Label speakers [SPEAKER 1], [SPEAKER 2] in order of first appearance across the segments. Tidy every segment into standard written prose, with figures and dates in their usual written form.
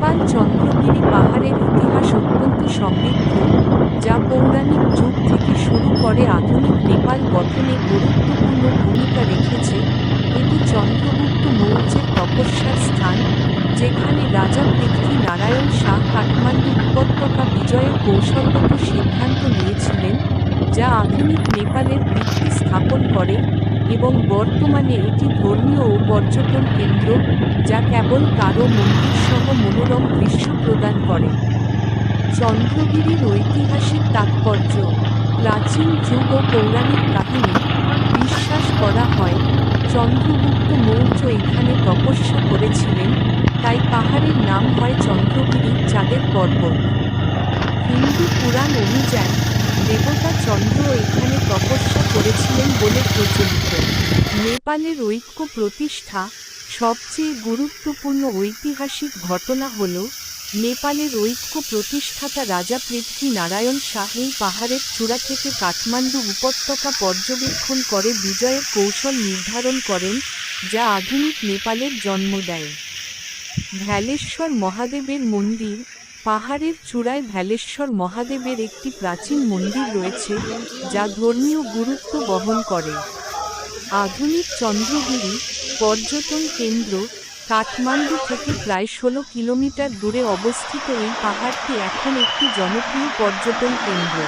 [SPEAKER 1] নেপাল চন্দ্রগিরি পাহাড়ের ইতিহাস অত্যন্ত সমৃদ্ধ, যা পৌরাণিক যুগ থেকে শুরু করে আধুনিক নেপাল গঠনে গুরুত্বপূর্ণ ভূমিকা রেখেছে। এটি চন্দ্রগুপ্ত মৌর্যের তপস্যার স্থান, যেখানে রাজা পৃথ্বী নারায়ণ শাহ কাঠমান্ডু উপত্যকা বিজয়ের কৌশলগত সিদ্ধান্ত নিয়েছিলেন, যা আধুনিক নেপালের ভিত্তি স্থাপন করে, এবং বর্তমানে এটি ধর্মীয় ও পর্যটন কেন্দ্র, যা কেবল কারো মন্দির সহ মনোরম দৃশ্য প্রদান করে। চন্দ্রগিরির ঐতিহাসিক তাৎপর্য। প্রাচীন যুগ ও পৌরাণিক কাহিনী। বিশ্বাস করা হয়, চন্দ্রগুপ্ত মৌর্য এখানে তপস্যা করেছিলেন, তাই পাহাড়ের নাম হয় চন্দ্রগিরি, চাঁদের পর্বত। হিন্দু পুরাণ অনুযায়ী দেবতা চন্দ্র এখানে তপস্যা করেছিলেন বলে প্রচলিত। নেপালের ঐক্য প্রতিষ্ঠা। সবচেয়ে গুরুত্বপূর্ণ ঐতিহাসিক ঘটনা হল, নেপালের ঐক্য প্রতিষ্ঠাতা রাজা পৃথ্বী নারায়ণ শাহ এই পাহাড়ের চূড়া থেকে কাঠমান্ডু উপত্যকা পর্যবেক্ষণ করে বিজয়ের কৌশল নির্ধারণ করেন, যা আধুনিক নেপালের জন্ম দেয়। ভ্যালেশ্বর মহাদেবের মন্দির। পাহাড়ের চূড়ায় ভ্যালেশ্বর মহাদেবের একটি প্রাচীন মন্দির রয়েছে, যা ধর্মীয় গুরুত্ব বহন করে। আধুনিক চন্দ্রগিরি পর্যটন কেন্দ্র। কাঠমান্ডু থেকে প্রায় 16 কিলোমিটার দূরে অবস্থিত এই পাহাড়টি এখন একটি জনপ্রিয় পর্যটন কেন্দ্র।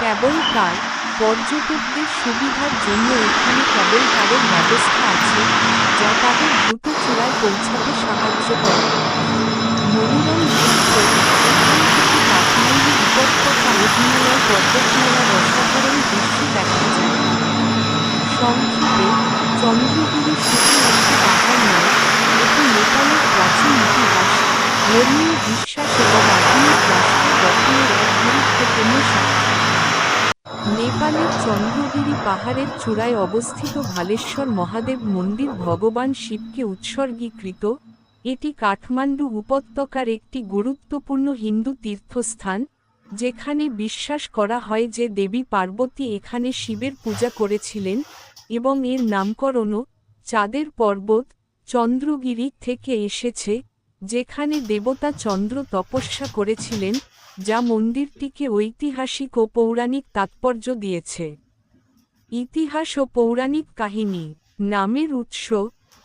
[SPEAKER 1] কেবল কার পর্যটকদের সুবিধার জন্য এখানে কেবল কারের ব্যবস্থা আছে, যা তাদের দ্রুত চূড়ায় পৌঁছাতে সাহায্য করে। মনোরম দৃশ্য। এখান থেকে কাঠমান্ডু উপত্যকা ও হিমালয় পর্বতমালার অসাধারণ দৃশ্য দেখা যায়। সংক্ষেপে, চন্দ্রগিরি শুধু একটি পাহাড় নয়, এটি নেপালের প্রাচীন ইতিহাস, ধর্মীয় বিশ্বাস এবং আধুনিক রাষ্ট্র গঠনের এক গুরুত্বপূর্ণ সাক্ষী। নেপালের চন্দ্রগিরি পাহাড়ের চূড়ায় অবস্থিত ভালেশ্বর মহাদেব মন্দির ভগবান শিবকে উৎসর্গীকৃত। এটি কাঠমান্ডু উপত্যকার একটি গুরুত্বপূর্ণ হিন্দু তীর্থস্থান, যেখানে বিশ্বাস করা হয় যে দেবী পার্বতী এখানে শিবের পূজা করেছিলেন, এবং এর নামকরণও চাঁদের পর্বত, চন্দ্রগিরি থেকে এসেছে, যেখানে দেবতা চন্দ্র তপস্যা করেছিলেন, যা মন্দিরটিকে ঐতিহাসিক ও পৌরাণিক তাৎপর্য দিয়েছে। ইতিহাস ও পৌরাণিক কাহিনী। নামের উৎস।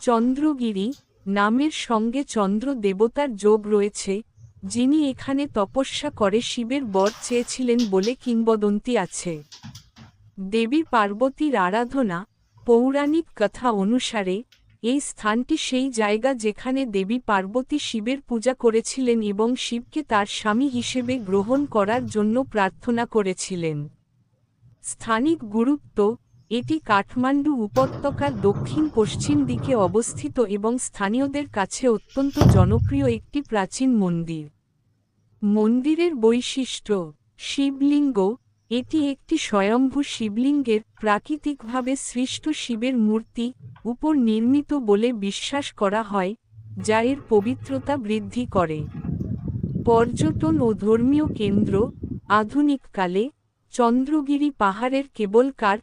[SPEAKER 1] চন্দ্রগিরি নামের সঙ্গে চন্দ্র দেবতার যোগ রয়েছে, যিনি এখানে তপস্যা করে শিবের বর চেয়েছিলেন বলে কিংবদন্তি আছে। দেবী পার্বতীর আরাধনা। পৌরাণিক কথা অনুসারে, এই স্থানটি সেই জায়গা যেখানে দেবী পার্বতী শিবের পূজা করেছিলেন এবং শিবকে তার স্বামী হিসেবে গ্রহণ করার জন্য প্রার্থনা করেছিলেন। স্থানিক গুরুত্ব। এটি কাঠমান্ডু উপত্যকার দক্ষিণ-পশ্চিম দিকে অবস্থিত এবং স্থানীয়দের কাছে অত্যন্ত জনপ্রিয় একটি প্রাচীন মন্দির। মন্দিরের বৈশিষ্ট্য। শিবলিঙ্গ। এটি একটি স্বয়ম্ভূ শিবলিঙ্গের প্রাকৃতিকভাবে সৃষ্ট শিবের মূর্তি উপর নির্মিত বলে বিশ্বাস করা হয়, যা এর পবিত্রতা বৃদ্ধি করে। পর্যটন ও ধর্মীয় কেন্দ্র। আধুনিককালে, চন্দ্রগিরি পাহাড়ের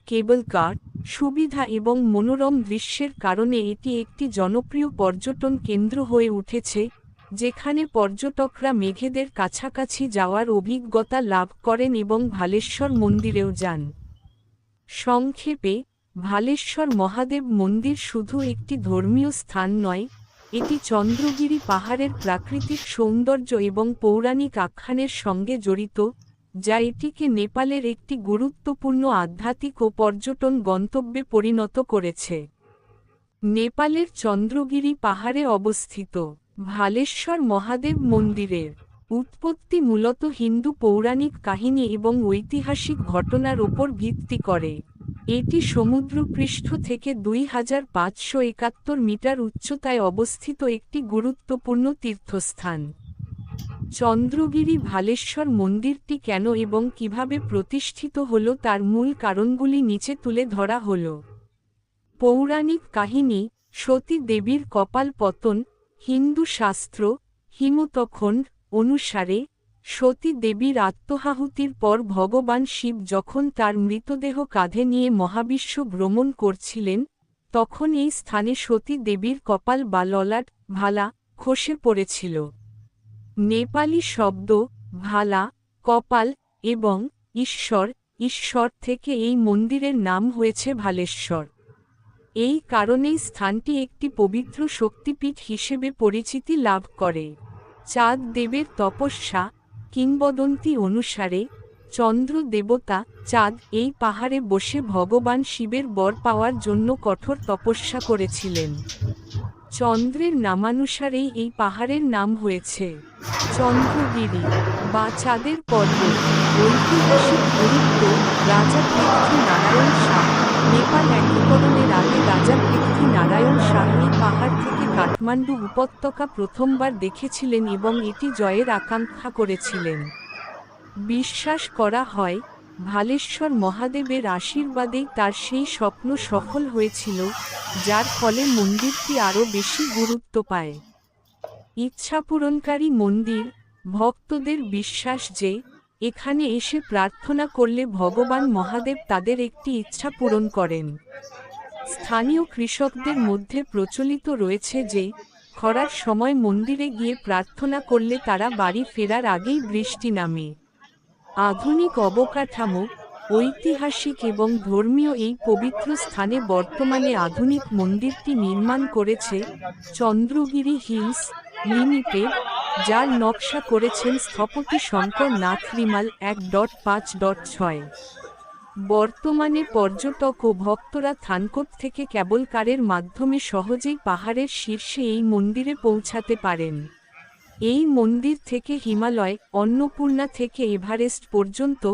[SPEAKER 1] কেবল কার সুবিধা এবং মনোরম দৃশ্যের কারণে এটি একটি জনপ্রিয় পর্যটন কেন্দ্র হয়ে উঠেছে, যেখানে পর্যটকরা মেঘেদের কাছাকাছি যাওয়ার অভিজ্ঞতা লাভ করেন এবং ভালেশ্বর মন্দিরেও যান। সংক্ষেপে, ভালেশ্বর মহাদেব মন্দির শুধু একটি ধর্মীয় স্থান নয়, এটি চন্দ্রগিরি পাহাড়ের প্রাকৃতিক সৌন্দর্য এবং পৌরাণিক আখ্যানের সঙ্গে জড়িত, যা এটিকে নেপালের একটি গুরুত্বপূর্ণ আধ্যাত্মিক ও পর্যটন গন্তব্যে পরিণত করেছে। নেপালের চন্দ্রগিরি পাহাড়ে অবস্থিত ভালেশ্বর মহাদেব মন্দিরের উৎপত্তি মূলত হিন্দু পৌরাণিক কাহিনী এবং ঐতিহাসিক ঘটনার ওপর ভিত্তি করে। এটি সমুদ্রপৃষ্ঠ থেকে 2571 মিটার উচ্চতায় অবস্থিত একটি গুরুত্বপূর্ণ তীর্থস্থান। চন্দ্রগিরি ভালেশ্বর মন্দিরটি কেন এবং কিভাবে প্রতিষ্ঠিত হল তার মূল কারণগুলি নিচে তুলে ধরা হল। পৌরাণিক কাহিনী। সতী দেবীর কপাল পতন। হিন্দু শাস্ত্র হিমতখণ্ড অনুসারে, সতী দেবীর আত্মহাহুতির পর ভগবান শিব যখন তার মৃতদেহ কাঁধে নিয়ে মহাবিশ্ব ভ্রমণ করছিলেন, তখন এই স্থানে সতী দেবীর কপাল বা ললাট ভালা খসে পড়েছিল। নেপালি শব্দ ভালা, কপাল এবং ঈশ্বর ঈশ্বর থেকে এই মন্দিরের নাম হয়েছে ভালেশ্বর। এই কারণেই স্থানটি একটি পবিত্র শক্তিপীঠ হিসেবে পরিচিতি লাভ করে। চাঁদ দেবের তপস্যা কিংবদন্তি অনুসারে চন্দ্র দেবতা চাঁদ এই পাহাড়ে বসে ভগবান শিবের বর পাওয়ার জন্য কঠোর তপস্যা করেছিলেন। চন্দ্রের নামানুসারেই এই পাহাড়ের নাম হয়েছে চন্দ্রগিরি বা চাঁদের পর্বত। ঐতিহাসিক গুরুত্ব রাজা পৃথ্বী নারায়ণ শাহ নেপাল একীকরণের আগে রাজা পৃথ্বী নারায়ণ শাহ এই পাহাড় থেকে কাঠমান্ডু উপত্যকা প্রথমবার দেখেছিলেন এবং এটি জয়ের আকাঙ্ক্ষা করেছিলেন। বিশ্বাস করা হয় ভালেশ্বর মহাদেবের আশীর্বাদেই তার সেই স্বপ্ন সফল হয়েছিল, যার ফলে মন্দিরটি আরও বেশি গুরুত্ব পায়। ইচ্ছাপূরণকারী মন্দির ভক্তদের বিশ্বাস যে এখানে এসে প্রার্থনা করলে ভগবান মহাদেব তাদের একটি ইচ্ছা পূরণ করেন। স্থানীয় কৃষকদের মধ্যে প্রচলিত রয়েছে যে খরার সময় মন্দিরে গিয়ে প্রার্থনা করলে তারা বাড়ি ফেরার আগেই বৃষ্টি নামে। আধুনিক অবকাঠামো ঐতিহাসিক এবং ধর্মীয় এই পবিত্র স্থানে বর্তমানে আধুনিক মন্দিরটি নির্মাণ করেছে চন্দ্রগিরি হিলস লিমিটেড, যার নকশা করেছেন স্থপতি শঙ্কর নাথ রিমাল 1.5.6। বর্তমানে পর্যটক ও ভক্তরা থানকোট থেকে কেবল কারের মাধ্যমে সহজেই পাহাড়ের শীর্ষে এই মন্দিরে পৌঁছাতে পারেন। এই মন্দির থেকে হিমালয় অন্নপূর্ণা থেকে এভারেস্ট পর্যন্ত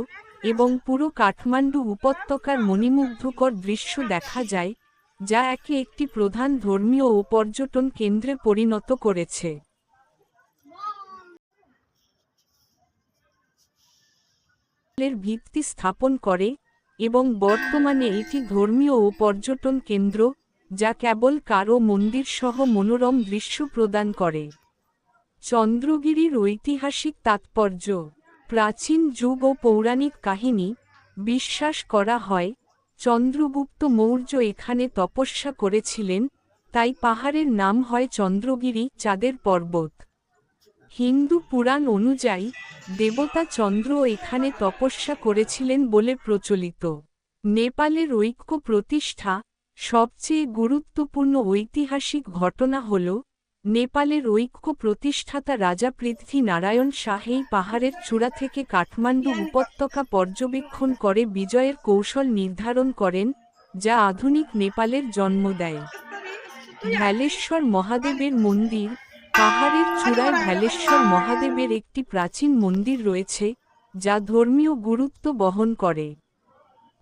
[SPEAKER 1] এবং পুরো কাঠমান্ডু উপত্যকার মণিমুগ্ধকর দৃশ্য দেখা যায়, যা একে একটি প্রধান ধর্মীয় ও পর্যটন কেন্দ্রে পরিণত করেছে। এর ভিত্তি স্থাপন করে এবং বর্তমানে এটি ধর্মীয় ও পর্যটন কেন্দ্র, যা কেবল কারও মন্দির সহ মনোরম দৃশ্য প্রদান করে। চন্দ্রগিরির ঐতিহাসিক তাৎপর্য প্রাচীন যুগ ও পৌরাণিক কাহিনী বিশ্বাস করা হয় চন্দ্রগুপ্ত মৌর্য এখানে তপস্যা করেছিলেন, তাই পাহাড়ের নাম হয় চন্দ্রগিরি চাঁদের পর্বত। হিন্দু পুরাণ অনুযায়ী দেবতা চন্দ্র এখানে তপস্যা করেছিলেন বলে প্রচলিত। নেপালের ঐক্য প্রতিষ্ঠা সবচেয়ে গুরুত্বপূর্ণ ঐতিহাসিক ঘটনা হল নেপালের ঐক্য প্রতিষ্ঠাতা রাজা পৃথ্বী নারায়ণ শাহ এই পাহাড়ের চূড়া থেকে কাঠমান্ডু উপত্যকা পর্যবেক্ষণ করে বিজয়ের কৌশল নির্ধারণ করেন, যা আধুনিক নেপালের জন্ম দেয়। ভালেশ্বর মহাদেবের মন্দির পাহাড়ের চূড়ায় ভালেশ্বর মহাদেবের একটি প্রাচীন মন্দির রয়েছে, যা ধর্মীয় গুরুত্ব বহন করে।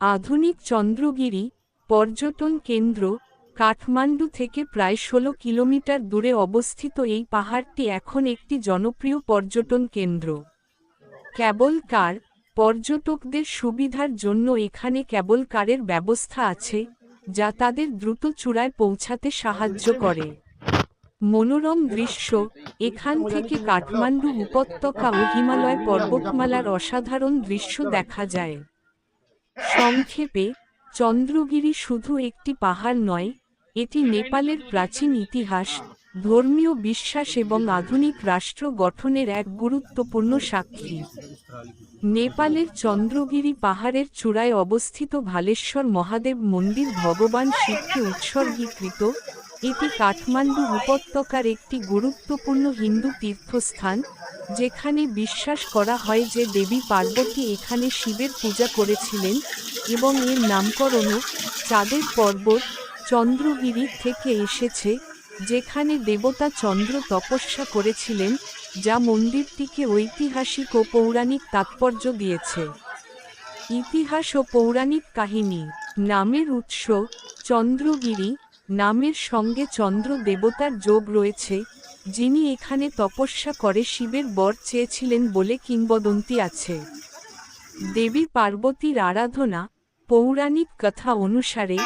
[SPEAKER 1] আধুনিক চন্দ্রগিরি পর্যটন কেন্দ্র কাঠমান্ডু থেকে প্রায় 16 কিলোমিটার দূরে অবস্থিত এই পাহাড়টি এখন একটি জনপ্রিয় পর্যটন কেন্দ্র। কেবল কার পর্যটকদের সুবিধার জন্য এখানে কেবল কারের ব্যবস্থা আছে, যা তাদের দ্রুত চূড়ায় পৌঁছাতে সাহায্য করে। মনোরম দৃশ্য এখান থেকে কাঠমান্ডু উপত্যকা ও হিমালয় পর্বতমালার অসাধারণ দৃশ্য দেখা যায়। সংক্ষেপে চন্দ্রগিরি শুধু একটি পাহাড় নয়, এটি নেপালের প্রাচীন ইতিহাস, ধর্মীয় বিশ্বাস এবং আধুনিক রাষ্ট্র গঠনের এক গুরুত্বপূর্ণ সাক্ষী। নেপালের চন্দ্রগিরি পাহাড়ের চূড়ায় অবস্থিত ভালেশ্বর মহাদেব মন্দির ভগবান শিবকে উৎসর্গীকৃত। এটি কাঠমান্ডু উপত্যকার একটি গুরুত্বপূর্ণ হিন্দু তীর্থস্থান, যেখানে বিশ্বাস করা হয় যে দেবী পার্বতী এখানে শিবের পূজা করেছিলেন এবং এর নামকরণও চাঁদের পর্বত চন্দ্রগিরি থেকে এসেছে, যেখানে দেবতা চন্দ্র তপস্যা করেছিলেন, যা মন্দিরটিকে ঐতিহাসিক ও পৌরাণিক তাৎপর্য দিয়েছে। ইতিহাস ও পৌরাণিক কাহিনী নামের উৎস চন্দ্রগিরি নামের সঙ্গে চন্দ্র দেবতার যোগ রয়েছে, যিনি এখানে তপস্যা করে শিবের বর চেয়েছিলেন বলে কিংবদন্তি আছে। দেবী পার্বতীর আরাধনা পৌরাণিক কথা অনুসারে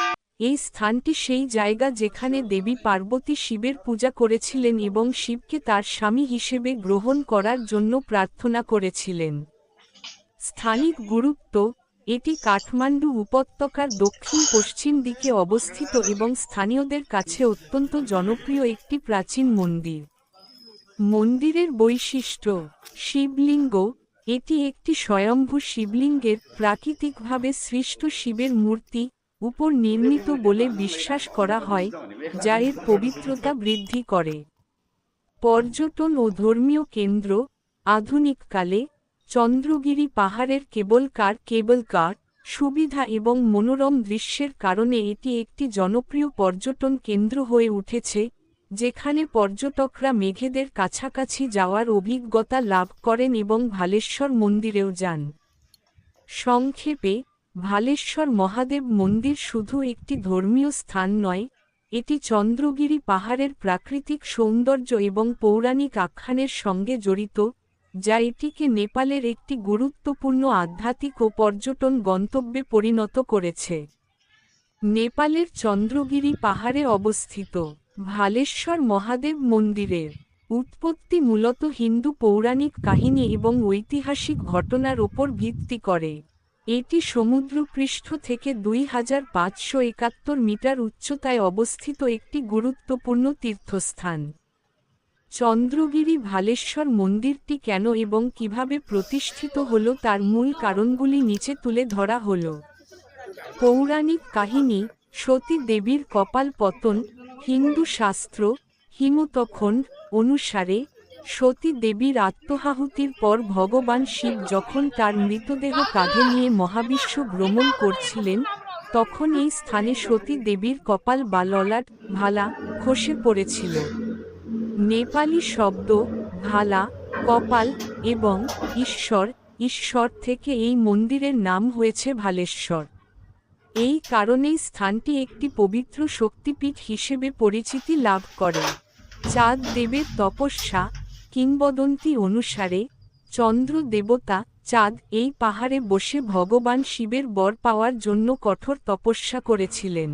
[SPEAKER 1] এই স্থানটি সেই জায়গা যেখানে দেবী পার্বতী শিবের পূজা করেছিলেন এবং শিবকে তার স্বামী হিসেবে গ্রহণ করার জন্য প্রার্থনা করেছিলেন। স্থানিক গুরুত্ব এটি কাঠমান্ডু উপত্যকার দক্ষিণ পশ্চিম দিকে অবস্থিত এবং স্থানীয়দের কাছে অত্যন্ত জনপ্রিয় একটি প্রাচীন মন্দির। মন্দিরের বৈশিষ্ট্য। শিবলিঙ্গ। এটি একটি স্বয়ম্ভূ শিবলিঙ্গের প্রাকৃতিকভাবে সৃষ্ট শিবের মূর্তি উপর নির্মিত বলে বিশ্বাস করা হয়, যা এর পবিত্রতা বৃদ্ধি করে। পর্যটন ও ধর্মীয় কেন্দ্র। আধুনিককালে চন্দ্রগিরি পাহাড়ের কেবল কার সুবিধা এবং মনোরম দৃশ্যের কারণে এটি একটি জনপ্রিয় পর্যটন কেন্দ্র হয়ে উঠেছে, যেখানে পর্যটকরা মেঘেদের কাছাকাছি যাওয়ার অভিজ্ঞতা লাভ করেন এবং ভালেশ্বর মন্দিরেও যান। সংক্ষেপে, ভালেশ্বর মহাদেব মন্দির শুধু একটি ধর্মীয় স্থান নয়, এটি চন্দ্রগিরি পাহাড়ের প্রাকৃতিক সৌন্দর্য এবং পৌরাণিক আখ্যানের সঙ্গে জড়িত, যা এটিকে নেপালের একটি গুরুত্বপূর্ণ আধ্যাত্মিক ও পর্যটন গন্তব্যে পরিণত করেছে। নেপালের চন্দ্রগিরি পাহাড়ে অবস্থিত ভালেশ্বর মহাদেব মন্দিরের উৎপত্তি মূলত হিন্দু পৌরাণিক কাহিনী এবং ঐতিহাসিক ঘটনার ওপর ভিত্তি করে। এটি সমুদ্রপৃষ্ঠ থেকে 2571 মিটার উচ্চতায় অবস্থিত একটি গুরুত্বপূর্ণ তীর্থস্থান। চন্দ্রগিরি ভালেশ্বর মন্দিরটি কেন এবং কিভাবে প্রতিষ্ঠিত হল তার মূল কারণগুলি নিচে তুলে ধরা হল। পৌরাণিক কাহিনী। সতী দেবীর কপাল পতন। হিন্দু শাস্ত্র হিমতখণ্ড অনুসারে, সতী দেবীর আত্মহাহুতির পর ভগবান শিব যখন তার মৃতদেহ কাঁধে নিয়ে মহাবিশ্ব ভ্রমণ করছিলেন, তখন এই স্থানে সতী দেবীর কপাল বা ললাট ভালা খসে পড়েছিল। নেপালি শব্দ ভালা কপাল এবং ঈশ্বর থেকে এই মন্দিরের নাম হয়েছে ভালেশ্বর। এই কারণেই স্থানটি একটি পবিত্র শক্তিপীঠ হিসেবে পরিচিতি লাভ করে। চাঁদ দেবের তপস্যা। কিংবদন্তি অনুসারে, চন্দ্র দেবতা চাঁদ এই পাহাড়ে বসে ভগবান শিবের বর পাওয়ার জন্য কঠোর তপস্যা করেছিলেন।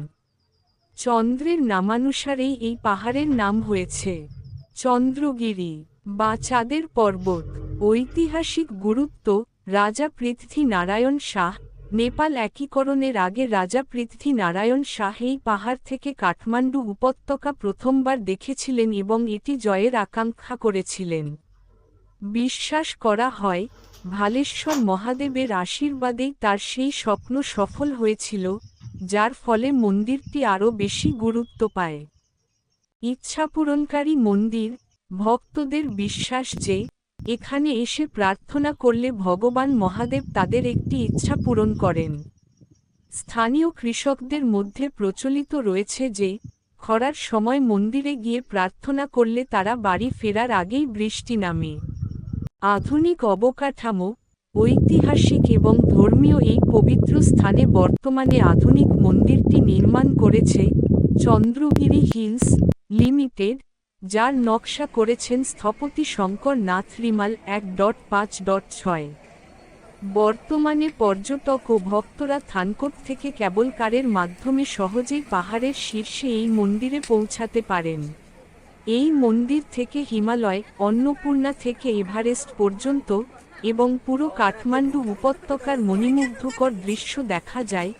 [SPEAKER 1] চন্দ্রের নামানুসারেই এই পাহাড়ের নাম হয়েছে চন্দ্রগিরি বা চাঁদের পর্বত। ঐতিহাসিক গুরুত্ব। রাজা পৃথ্বী নারায়ণ শাহ। নেপাল একীকরণের আগে রাজা পৃথ্বী নারায়ণ শাহ এই পাহাড় থেকে কাঠমান্ডু উপত্যকা প্রথমবার দেখেছিলেন এবং এটি জয়ের আকাঙ্ক্ষা করেছিলেন। বিশ্বাস করা হয়, ভালেশ্বর মহাদেবের আশীর্বাদেই তার সেই স্বপ্ন সফল হয়েছিল, যার ফলে মন্দিরটি আরও বেশি গুরুত্ব পায়। ইচ্ছাপূরণকারী মন্দির। ভক্তদের বিশ্বাস যে, এখানে এসে প্রার্থনা করলে ভগবান মহাদেব তাদের একটি ইচ্ছা পূরণ করেন। স্থানীয় কৃষকদের মধ্যে প্রচলিত রয়েছে যে, খরার সময় মন্দিরে গিয়ে প্রার্থনা করলে তারা বাড়ি ফেরার আগেই বৃষ্টি নামে। আধুনিক অবকাঠামো। ঐতিহাসিক এবং ধর্মীয় এই পবিত্র স্থানে বর্তমানে আধুনিক মন্দিরটি নির্মাণ করেছে চন্দ্রগিরি হিলস লিমিটেড, যার নকশা করেছেন স্থপতি শঙ্কর নাথ রিমাল 1.5.6। বর্তমানে পর্যটক ও ভক্তরা থানকোট থেকে কেবল কারের মাধ্যমে সহজেই পাহাড়ের শীর্ষে এই মন্দিরে পৌঁছাতে পারেন। এই মন্দির থেকে হিমালয়, অন্নপূর্ণা থেকে এভারেস্ট পর্যন্ত এবং পুরো কাঠমান্ডু উপত্যকার মণিমুগ্ধকর দৃশ্য দেখা যায়,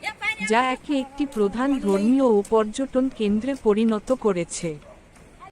[SPEAKER 1] যা একে একটি প্রধান ধর্মীয় ও পর্যটন কেন্দ্রে পরিণত করেছে।